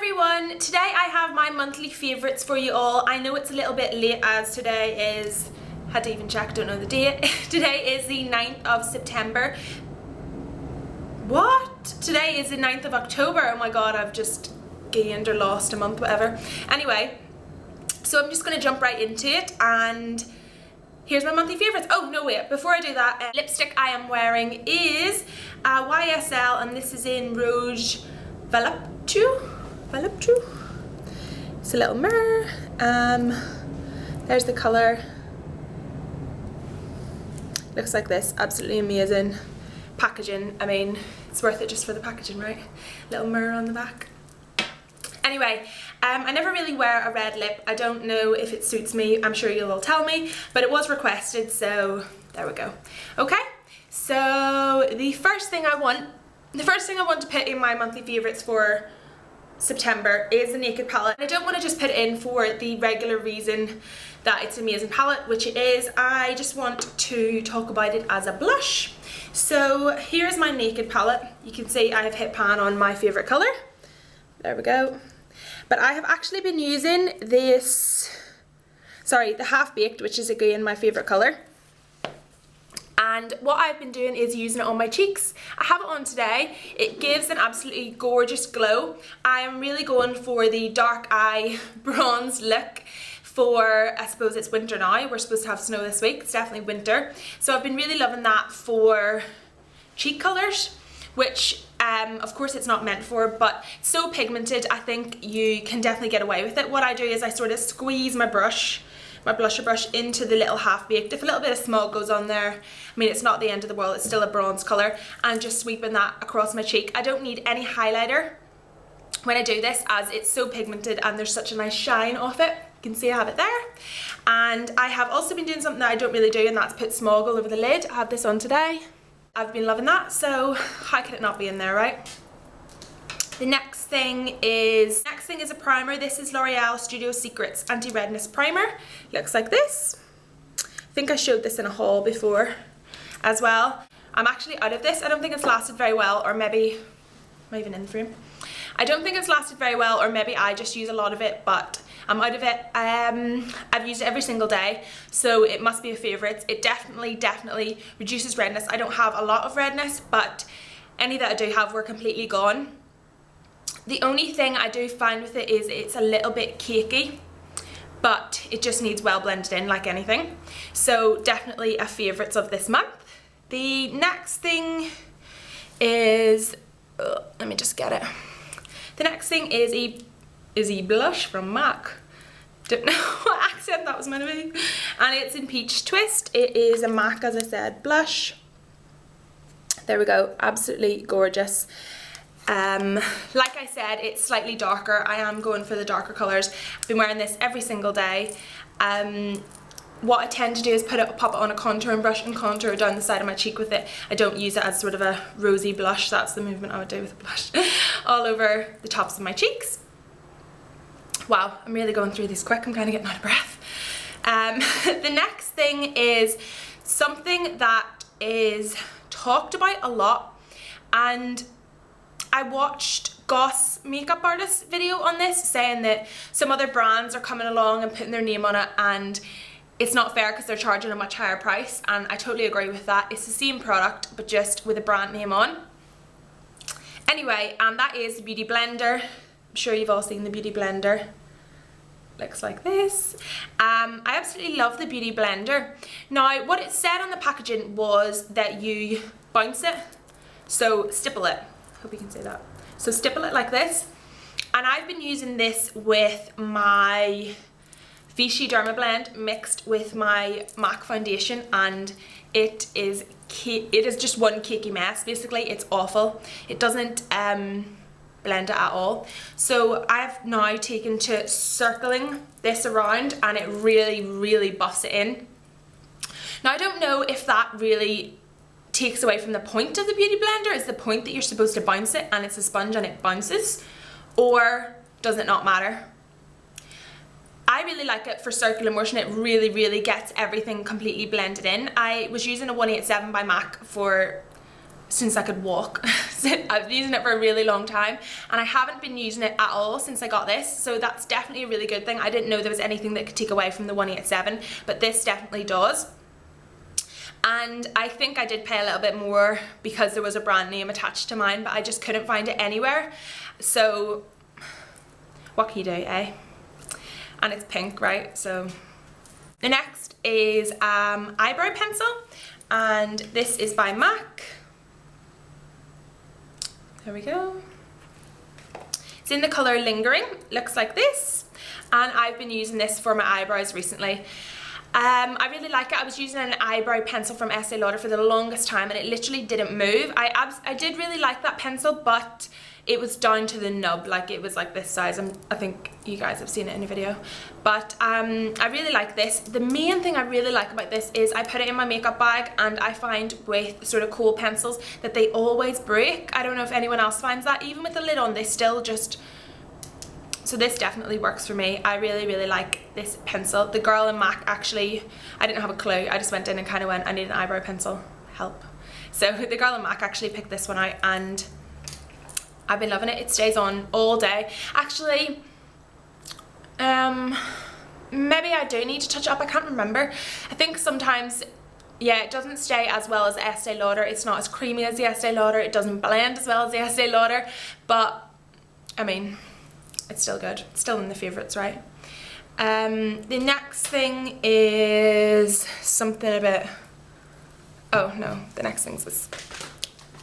everyone, today I have my monthly favourites for you all. I know it's a little bit late as today is, had to even check, don't know the date. Today is the 9th of September. What? Today is the 9th of October. Oh my god, I've just gained or lost a month, whatever. Anyway, so I'm just going to jump right into it and here's my monthly favourites. Oh no, wait, before I do that, lipstick I am wearing is YSL and this is in Rouge Voluptueux. It's a little mirror. There's the colour. Looks like this. Absolutely amazing packaging. I mean, it's worth it just for the packaging, right? Little mirror on the back. Anyway, I never really wear a red lip. I don't know if it suits me. I'm sure you'll all tell me, but it was requested, so there we go. Okay, so the first thing I want to put in my monthly favourites for September is the Naked palette. I don't want to just put it in for the regular reason that it's an amazing palette, which it is. I just want to talk about it as a blush. So here's my Naked palette. You can see I have hit pan on my favourite colour. There we go. But I have actually been using this, the Half Baked, which is again my favourite colour. And what I've been doing is using it on my cheeks. I have it on today. It gives an absolutely gorgeous glow. I am really going for the dark eye bronze look for, I suppose it's winter now. We're supposed to have snow this week. It's definitely winter. So I've been really loving that for cheek colours, which of course it's not meant for, but it's so pigmented, I think you can definitely get away with it. What I do is I sort of squeeze my blusher brush into the little Half Baked. If a little bit of smog goes on there, I mean, it's not the end of the world, it's still a bronze colour, and just sweeping that across my cheek. I don't need any highlighter when I do this, as it's so pigmented and there's such a nice shine off it. You can see I have it there. And I have also been doing something that I don't really do, and that's put smog all over the lid. I have this on today. I've been loving that, so how could it not be in there, right? The next thing is a primer. This is L'Oreal Studio Secrets Anti-Redness Primer. Looks like this. I think I showed this in a haul before as well. I'm actually out of this. I don't think it's lasted very well, or maybe, am I even in the frame? I don't think it's lasted very well, or maybe I just use a lot of it, but I'm out of it. I've used it every single day, so it must be a favourite. It definitely reduces redness. I don't have a lot of redness, but any that I do have were completely gone. The only thing I do find with it is it's a little bit cakey, but it just needs well blended in like anything. So definitely a favourites of this month. The next thing is, let me just get it. The next thing is a blush from MAC. Don't know what accent that was meant to be. And it's in Peach Twist. It is a MAC, as I said, blush. There we go, absolutely gorgeous. Like I said, it's slightly darker. I am going for the darker colours. I've been wearing this every single day. What I tend to do is pop it on a contouring brush and contour down the side of my cheek with it. I don't use it as sort of a rosy blush. That's the movement I would do with a blush. All over the tops of my cheeks. Wow, I'm really going through these quick. I'm kind of getting out of breath. The next thing is something that is talked about a lot, and I watched Goss makeup artist's video on this saying that some other brands are coming along and putting their name on it, and it's not fair because they're charging a much higher price, and I totally agree with that. It's the same product but just with a brand name on. Anyway, and that is the Beauty Blender. I'm sure you've all seen the Beauty Blender. Looks like this. I absolutely love the Beauty Blender. Now, what it said on the packaging was that you bounce it, so stipple it. Hope you can say that. So stipple it like this, and I've been using this with my Vichy Derma Blend mixed with my MAC foundation, and it is just one cakey mess. Basically, it's awful. It doesn't blend it at all. So I've now taken to circling this around, and it really buffs it in. Now, I don't know if that really takes away from the point of the Beauty Blender. Is the point that you're supposed to bounce it and it's a sponge and it bounces, or does it not matter? I really like it for circular motion. It really gets everything completely blended in. I was using a 187 by MAC for since I could walk, I've been using it for a really long time, and I haven't been using it at all since I got this, so that's definitely a really good thing. I didn't know there was anything that could take away from the 187, but this definitely does. And I think I did pay a little bit more because there was a brand name attached to mine, but I just couldn't find it anywhere. So what can you do, eh? And it's pink, right? So the next is eyebrow pencil, and this is by MAC. There we go. It's in the colour Lingering, looks like this, and I've been using this for my eyebrows recently. I really like it. I was using an eyebrow pencil from Estee Lauder for the longest time, and it literally didn't move. I did really like that pencil, but it was down to the nub, like it was like this size. I think you guys have seen it in a video, but I really like this. The main thing I really like about this is I put it in my makeup bag, and I find with sort of kohl pencils that they always break. I don't know if anyone else finds that. Even with the lid on, they still just... So this definitely works for me. I really like this pencil. The girl in MAC actually, I didn't have a clue. I just went in and kind of went, I need an eyebrow pencil, help. So the girl in MAC actually picked this one out, and I've been loving it. It stays on all day. Actually, maybe I do need to touch it up. I can't remember. I think sometimes, yeah, it doesn't stay as well as the Estee Lauder. It's not as creamy as the Estee Lauder. It doesn't blend as well as the Estee Lauder. But, I mean, it's still good. It's still in the favourites, right? The next thing is something a bit... Oh, no. The next thing's this.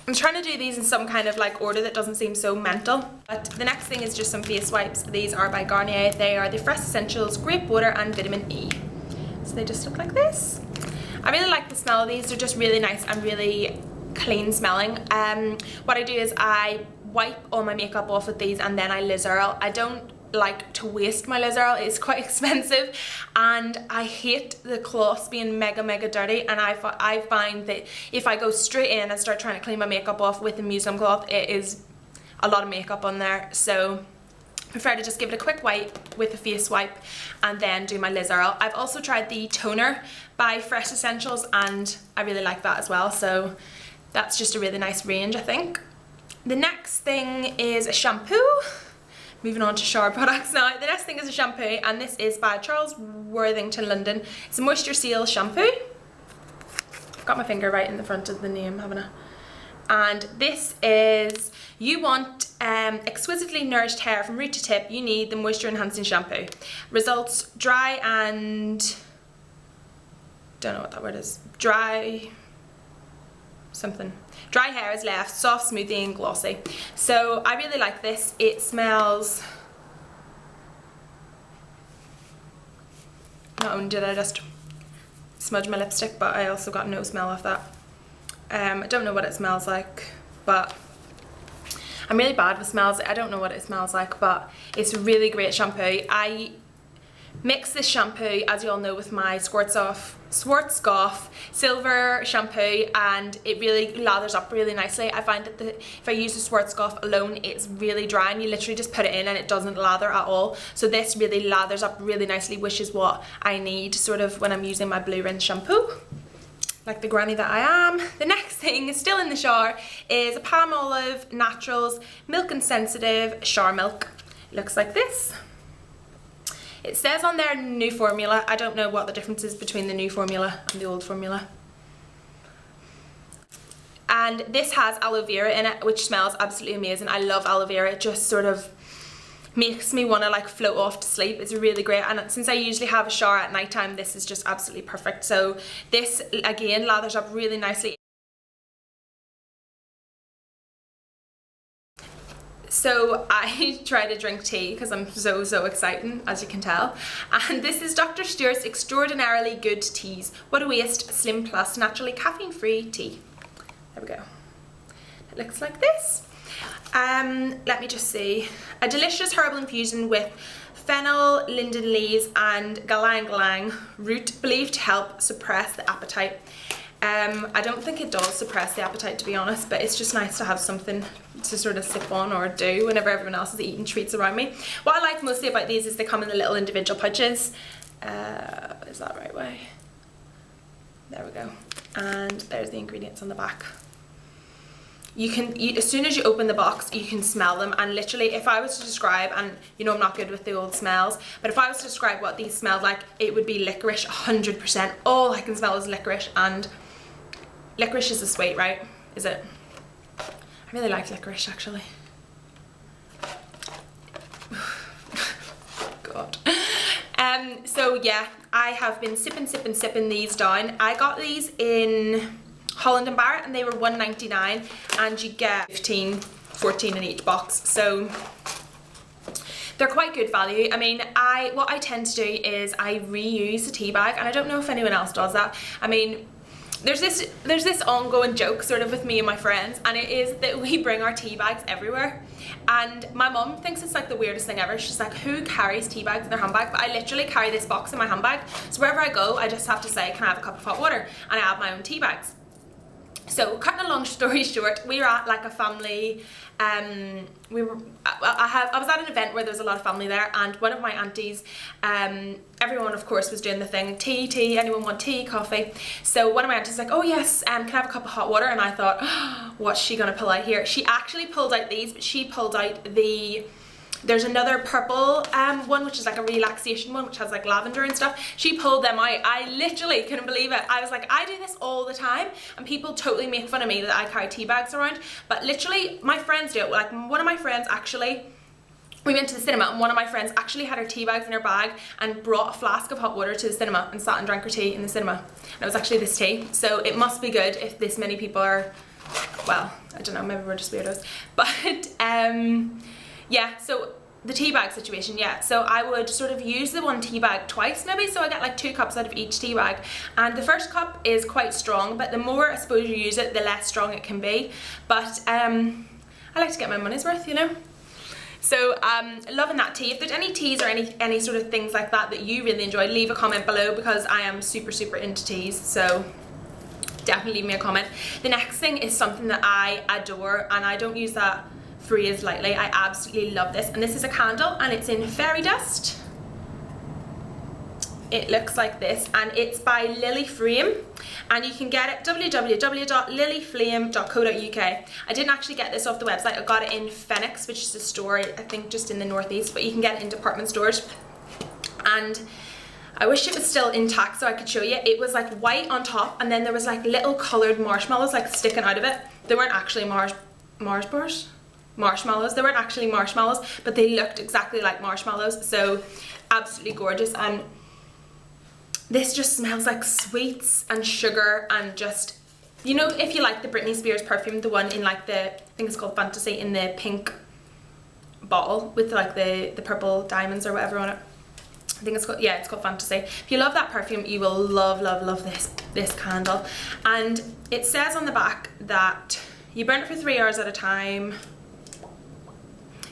I'm trying to do these in some kind of like order that doesn't seem so mental. But the next thing is just some face wipes. These are by Gagne. They are the Fresh Essentials Grape Water and Vitamin E. So they just look like this. I really like the smell of these. They're just really nice and really clean smelling. What I do is I wipe all my makeup off with these, and then I Lizerl. I don't like to waste my Lizerl. It's quite expensive, and I hate the cloths being mega dirty, and I find that if I go straight in and start trying to clean my makeup off with the muslin cloth, it is a lot of makeup on there. So I prefer to just give it a quick wipe with a face wipe and then do my Lizerl. I've also tried the toner by Fresh Essentials, and I really like that as well. So that's just a really nice range, I think. The next thing is a shampoo. Moving on to shower products now. The next thing is a shampoo, and this is by Charles Worthington London. It's a Moisture Seal shampoo. I've got my finger right in the front of the name, haven't I? And this is, you want exquisitely nourished hair from root to tip, you need the moisture enhancing shampoo. Results dry and... don't know what that word is. Dry... something. Dry hair is left soft, smoothie and glossy. So I really like this. It smells... not only did I just smudge my lipstick, but I also got no smell of that. I don't know what it smells like, but I'm really bad with smells. I don't know what it smells like, but it's a really great shampoo. I mix this shampoo, as you all know, with my Schwarzkopf silver shampoo, and it really lathers up really nicely. I find that if I use the Schwarzkopf alone, it's really dry, and you literally just put it in and it doesn't lather at all. So this really lathers up really nicely, which is what I need sort of when I'm using my blue rinse shampoo, like the granny that I am. The next thing is still in the shower is a Palmolive Naturals Milk and Sensitive Shower Milk. It looks like this. It says on there new formula. I don't know what the difference is between the new formula and the old formula. And this has aloe vera in it, which smells absolutely amazing. I love aloe vera. It just sort of makes me want to like float off to sleep. It's really great, and since I usually have a shower at night time, this is just absolutely perfect. So this again lathers up really nicely. So I try to drink tea because I'm so excited, as you can tell. And this is Dr. Stewart's Extraordinarily Good Teas. What a Waste Slim Plus Naturally Caffeine Free Tea. There we go. It looks like this. Let me just see. A delicious herbal infusion with fennel, linden leaves and galang galang root, believed to help suppress the appetite. I don't think it does suppress the appetite, to be honest, but it's just nice to have something to sort of sip on or do whenever everyone else is eating treats around me. What I like mostly about these is they come in the little individual pouches. Is that the right way? There we go. And there's the ingredients on the back. as soon as you open the box, you can smell them. And literally, if I was to describe, and you know I'm not good with the old smells, but if I was to describe what these smelled like, it would be licorice 100%. All I can smell is licorice, and licorice is a sweet, right? Is it? I really like licorice, actually. God. So yeah, I have been sipping these down. I got these in Holland & Barrett and they were $1.99, and you get 14 in each box, so they're quite good value. I mean, what I tend to do is I reuse the tea bag, and I don't know if anyone else does that. I mean, there's this ongoing joke sort of with me and my friends, and it is that we bring our tea bags everywhere. And my mum thinks it's like the weirdest thing ever. She's like, who carries tea bags in their handbag? But I literally carry this box in my handbag. So wherever I go, I just have to say, can I have a cup of hot water? And I have my own tea bags. So cutting a long story short, we were at like a family, I was at an event where there was a lot of family there, and one of my aunties, everyone of course was doing the thing, tea, anyone want tea, coffee? So one of my aunties was like, oh yes, can I have a cup of hot water? And I thought, oh, what's she gonna pull out here? She actually pulled out these, but she pulled out there's another purple one, which is like a relaxation one, which has like lavender and stuff. She pulled them out. I literally couldn't believe it. I was like, I do this all the time, and people totally make fun of me that I carry tea bags around, but literally my friends do it. Like one of my friends actually, we went to the cinema, and one of my friends actually had her tea bags in her bag and brought a flask of hot water to the cinema and sat and drank her tea in the cinema. And it was actually this tea, so it must be good if this many people are, well, I don't know, maybe we're just weirdos. But yeah, so the tea bag situation, yeah. So I would sort of use the one tea bag twice maybe, so I get like 2 cups out of each tea bag. And the first cup is quite strong, but the more I suppose you use it, the less strong it can be. But I like to get my money's worth, you know. So loving that tea. If there's any teas or any sort of things like that that you really enjoy, leave a comment below, because I am super into teas, so definitely leave me a comment. The next thing is something that I adore, and I don't use that phrase lightly. I absolutely love this, and this is a candle, and it's in fairy dust. It looks like this, and it's by Lily Flame, and you can get it www.lilyflame.co.uk. I didn't actually get this off the website. I got it in Phoenix, which is a store I think just in the northeast, but you can get it in department stores. And I wish it was still intact so I could show you. It was like white on top, and then there was like little coloured marshmallows like sticking out of it. They weren't actually marshmallows. They weren't actually marshmallows, but they looked exactly like marshmallows, so absolutely gorgeous. And this just smells like sweets and sugar, and just, you know, if you like the Britney Spears perfume, the one in like the, I think it's called Fantasy, in the pink bottle with like the purple diamonds or whatever on it. I think it's called, yeah, it's called Fantasy. If you love that perfume, you will love this candle. And it says on the back that you burn it for 3 hours at a time.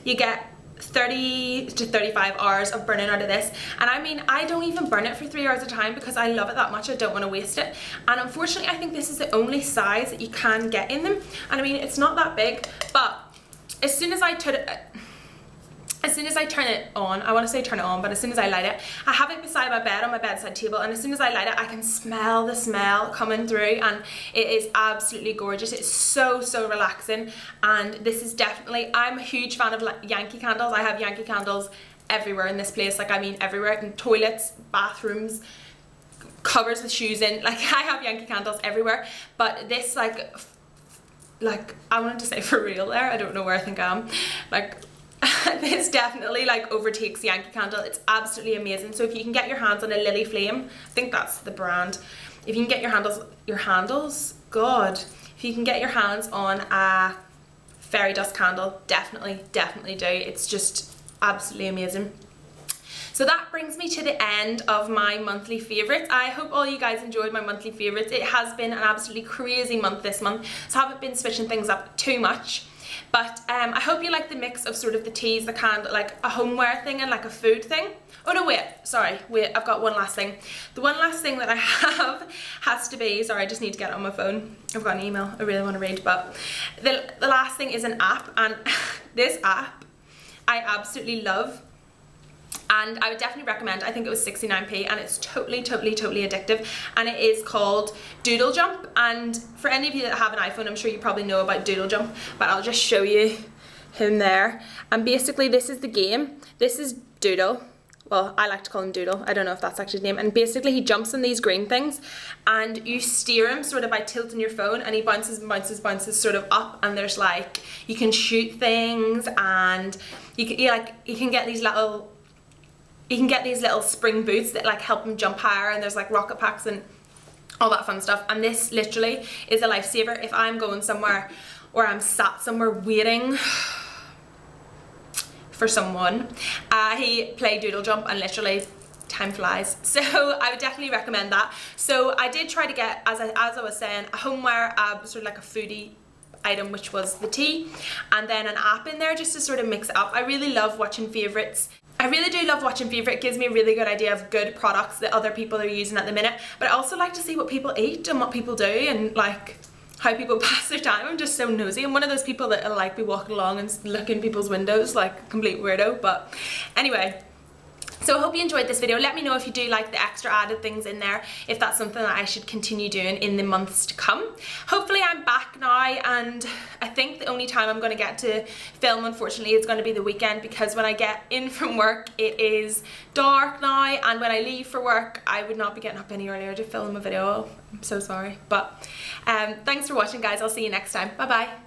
You get 30 to 35 hours of burning out of this, and I mean, I don't even burn it for 3 hours at a time because I love it that much. I don't want to waste it, and unfortunately I think this is the only size that you can get in them. And I mean, it's not that big, but as soon as I turn it on, I want to say turn it on, but as soon as I light it, I have it beside my bed on my bedside table, and as soon as I light it, I can smell the smell coming through, and it is absolutely gorgeous. It's so relaxing, and this is definitely, I'm a huge fan of like Yankee candles. I have Yankee candles everywhere in this place, like I mean everywhere, in toilets, bathrooms, covers with shoes in, like I have Yankee candles everywhere. But this like I wanted to say for real there, I don't know where I think I am, like this definitely like overtakes Yankee Candle. It's absolutely amazing. So if you can get your hands on a Lily Flame, I think that's the brand. If you can get your hands on a fairy dust candle, definitely do. It's just absolutely amazing. So that brings me to the end of my monthly favourites. I hope all you guys enjoyed my monthly favourites. It has been an absolutely crazy month this month, so I haven't been switching things up too much. But I hope you like the mix of sort of the teas, the candle, like a homeware thing and like a food thing. Oh no, wait, I've got one last thing. The one last thing that I have has to be, sorry, I just need to get it on my phone. I've got an email I really want to read, but the last thing is an app, and this app I absolutely love. and I would definitely recommend. I think it was 69p, and it's totally addictive, and it is called Doodle Jump. And for any of you that have an iPhone, I'm sure you probably know about Doodle Jump, but I'll just show you him there. And basically this is the game. This is Doodle. Well, I like to call him Doodle. I don't know if that's actually his name. And basically he jumps on these green things, and you steer him sort of by tilting your phone, and he bounces and bounces sort of up, and there's like, you can shoot things, and you can get these little spring boots that like help him jump higher, and there's like rocket packs and all that fun stuff. And this literally is a lifesaver if I'm going somewhere or I'm sat somewhere waiting for someone. He played Doodle Jump, and literally time flies. So I would definitely recommend that. So I did try to get, as I was saying, a homeware, sort of like a foodie item, which was the tea, and then an app in there just to sort of mix it up. I really love watching favourites. I really do love watching favourite. It gives me a really good idea of good products that other people are using at the minute, but I also like to see what people eat and what people do, and like how people pass their time. I'm just so nosy. I'm one of those people that like be walking along and look in people's windows like a complete weirdo. But anyway, so I hope you enjoyed this video. Let me know if you do like the extra added things in there, if that's something that I should continue doing in the months to come. Hopefully I'm back now, and I think the only time I'm going to get to film, unfortunately, is going to be the weekend, because when I get in from work it is dark now, and when I leave for work I would not be getting up any earlier to film a video. I'm so sorry. But thanks for watching, guys. I'll see you next time. Bye bye.